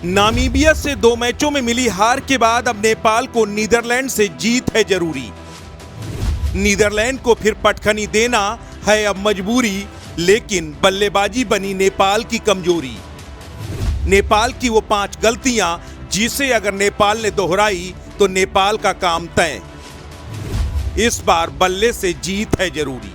Namibia से 2 मैचों में मिली हार के बाद अब नेपाल को नीदरलैंड से जीत है जरूरी। नीदरलैंड को फिर पटखनी देना है अब मजबूरी, लेकिन बल्लेबाजी बनी नेपाल की कमजोरी। नेपाल की वो 5 गलतियां जिसे अगर नेपाल ने दोहराई तो नेपाल का काम तय। इस बार बल्ले से जीत है जरूरी।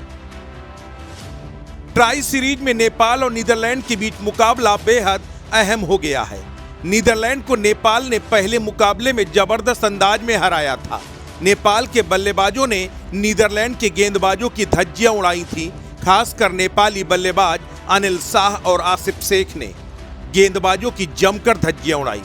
ट्राई सीरीज में नेपाल और नीदरलैंड के बीच मुकाबला बेहद अहम हो गया है। नीदरलैंड को नेपाल ने पहले मुकाबले में जबरदस्त अंदाज में हराया था। नेपाल के बल्लेबाजों ने नीदरलैंड के गेंदबाजों की धज्जियां उड़ाई थीं, खासकर नेपाली बल्लेबाज अनिल शाह और आसिफ शेख ने गेंदबाजों की जमकर धज्जियां उड़ाई।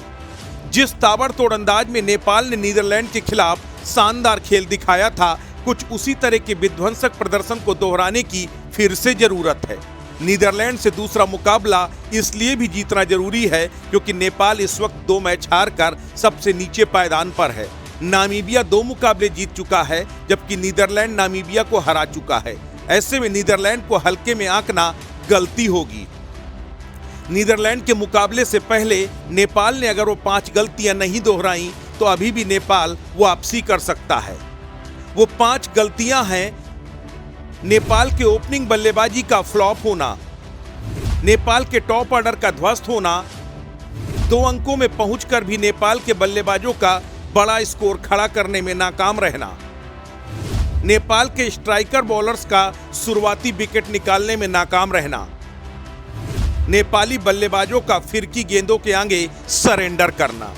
जिस ताबड़तोड़ अंदाज में नेपाल ने नीदरलैंड के खिलाफ शानदार खेल दिखाया था, कुछ उसी तरह के विध्वंसक प्रदर्शन को दोहराने की फिर से जरूरत है। नीदरलैंड से दूसरा मुकाबला इसलिए भी जीतना जरूरी है क्योंकि नेपाल इस वक्त 2 मैच हारकर सबसे नीचे पायदान पर है। नामीबिया 2 मुकाबले जीत चुका है, जबकि नीदरलैंड नामीबिया को हरा चुका है। ऐसे में नीदरलैंड को हल्के में आंकना गलती होगी। नीदरलैंड के मुकाबले से पहले नेपाल ने अगर वो 5 गलतियां नहीं दोहराई तो अभी भी नेपाल वापसी कर सकता है। वो 5 गलतियां हैं: नेपाल के ओपनिंग बल्लेबाजी का फ्लॉप होना, नेपाल के टॉप ऑर्डर का ध्वस्त होना, 2 अंकों में पहुंचकर भी नेपाल के बल्लेबाजों का बड़ा स्कोर खड़ा करने में नाकाम रहना, नेपाल के स्ट्राइकर बॉलर्स का शुरुआती विकेट निकालने में नाकाम रहना, नेपाली बल्लेबाजों का फिरकी गेंदों के आगे सरेंडर करना।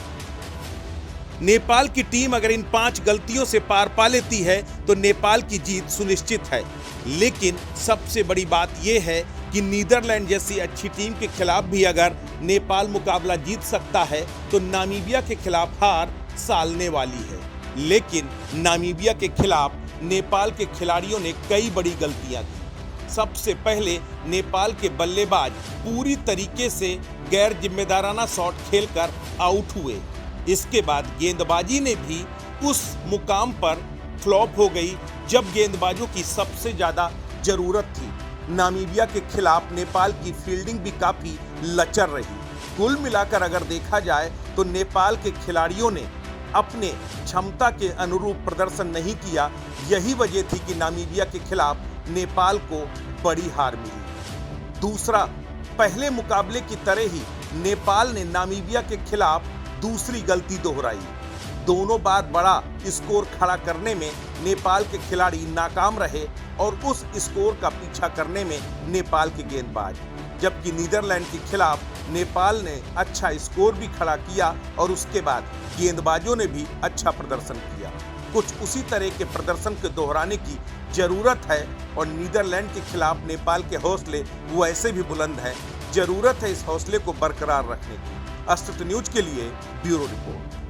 नेपाल की टीम अगर इन 5 गलतियों से पार पा लेती है तो नेपाल की जीत सुनिश्चित है। लेकिन सबसे बड़ी बात यह है कि नीदरलैंड जैसी अच्छी टीम के खिलाफ भी अगर नेपाल मुकाबला जीत सकता है तो नामीबिया के खिलाफ हार सालने वाली है। लेकिन नामीबिया के खिलाफ नेपाल के खिलाड़ियों ने कई बड़ी गलतियां की। सबसे पहले नेपाल के बल्लेबाज पूरी तरीके से गैर जिम्मेदाराना शॉट खेलकर आउट हुए। इसके बाद गेंदबाजी ने भी उस मुकाम पर फ्लॉप हो गई जब गेंदबाजों की सबसे ज्यादा जरूरत थी। नामीबिया के खिलाफ नेपाल की फील्डिंग भी काफी लचर रही। कुल मिलाकर अगर देखा जाए तो नेपाल के खिलाड़ियों ने अपने क्षमता के अनुरूप प्रदर्शन नहीं किया। यही वजह थी कि नामीबिया के खिलाफ नेपाल को बड़ी हार मिली। दूसरा, पहले मुकाबले की तरह ही नेपाल ने नामीबिया के खिलाफ दूसरी गलती दोहराई। दोनों बार बड़ा स्कोर खड़ा करने में नेपाल के खिलाड़ी नाकाम रहे और उस स्कोर का पीछा करने में नेपाल के गेंदबाज, जबकि नीदरलैंड के खिलाफ नेपाल ने अच्छा स्कोर भी खड़ा किया और उसके बाद गेंदबाजों ने भी अच्छा प्रदर्शन किया। कुछ उसी तरह के प्रदर्शन को दोहराने की जरूरत है और नीदरलैंड के खिलाफ नेपाल के हौसले वो ऐसे भी बुलंद हैं। जरूरत है इस हौसले को बरकरार रखने की। अस्तित्व न्यूज के लिए ब्यूरो रिपोर्ट।